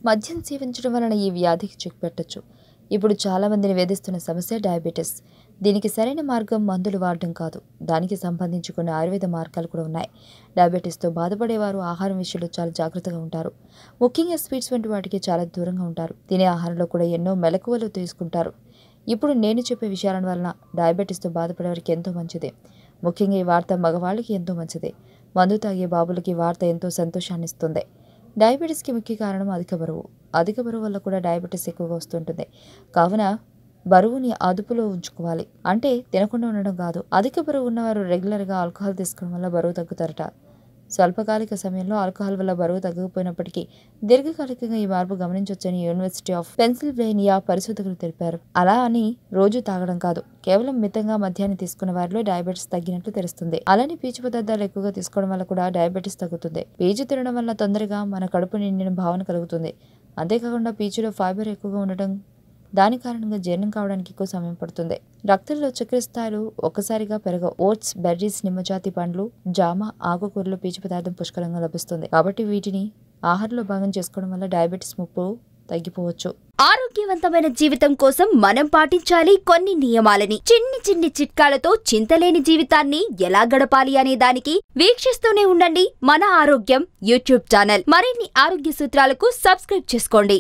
మద్యం సేవించడం వలన ఈ వ్యాధికి చెక్ పెట్టొచ్చు. ఇప్పుడు చాలా మందిని వేధిస్తున్న సమస్య డయాబెటిస్. దీనికి సరైన మార్గం మందులు వాడడం కాదు, దానికి సంబంధించి కొన్ని ఆయుర్వేద మార్గాలు కూడా ఉన్నాయి. డయాబెటిస్తో బాధపడేవారు ఆహారం విషయంలో చాలా జాగ్రత్తగా ఉంటారు. ముఖ్యంగా స్వీట్స్ వంటి వాటికి చాలా దూరంగా ఉంటారు. తినే ఆహారంలో కూడా ఎన్నో మెలకువలు తీసుకుంటారు. ఇప్పుడు నేను చెప్పే విషయాల వలన డయాబెటిస్తో బాధపడేవారికి ఎంతో మంచిదే. ముఖ్యంగా ఈ వార్త మగవాళ్ళకి ఎంతో మంచిదే. మందు తాగే బాబులకి ఈ వార్త ఎంతో సంతోషాన్ని ఇస్తుంది. డయాబెటీస్కి ముఖ్య కారణం అధిక బరువు. అధిక బరువు వల్ల కూడా డయాబెటీస్ ఎక్కువగా వస్తుంటుంది. కావున బరువుని అదుపులో ఉంచుకోవాలి. అంటే తినకుండా ఉండడం కాదు. అధిక బరువు ఉన్నవారు రెగ్యులర్గా ఆల్కహాల్ తీసుకోవడం వల్ల బరువు తగ్గుతారట. స్వల్పకాలిక సమయంలో ఆల్కహాల్ వల్ల బరువు తగ్గకపోయినప్పటికీ దీర్ఘకాలికంగా ఈ మార్పు గమనించవచ్చని యూనివర్సిటీ ఆఫ్ పెన్సిల్వేనియా పరిశోధకులు తెలిపారు. అలా అని రోజు తాగడం కాదు, కేవలం మితంగా మద్యాన్ని తీసుకున్న వారిలో డయాబెటీస్ తగ్గినట్లు తెలుస్తుంది. అలానే పీచు పదార్థాలు ఎక్కువగా తీసుకోవడం వల్ల కూడా డయాబెటీస్ తగ్గుతుంది. పీచు తినడం వల్ల తొందరగా మన కడుపు నిండిన భావన కలుగుతుంది. అంతేకాకుండా పీచులో ఫైబర్ ఎక్కువగా ఉండటం దాని కారణంగా జీర్ణం కావడానికి ఎక్కువ సమయం పడుతుంది. రక్తంలో చక్కెర స్థాయిలు ఒక్కసారిగా పెరగవు. ఓట్స్, బెర్రీస్, నిమ్మజాతి పండ్లు, జామ, ఆకుకూరలు పీచు పదార్థం పుష్కలంగా లభిస్తుంది. కాబట్టి వీటిని ఆహారంలో భాగం చేసుకోవడం వల్ల డయాబెటీస్ ముప్పు తగ్గిపోవచ్చు. ఆరోగ్యవంతమైన జీవితం కోసం మనం పాటించాలి కొన్ని నియమాలని. చిన్ని చిన్ని చిట్కాలతో చింతలేని జీవితాన్ని ఎలా గడపాలి అనే దానికి వీక్షిస్తూనే ఉండండి మన ఆరోగ్యం యూట్యూబ్ ఛానల్. మరిన్ని ఆరోగ్య సూత్రాలకు సబ్స్క్రైబ్ చేసుకోండి.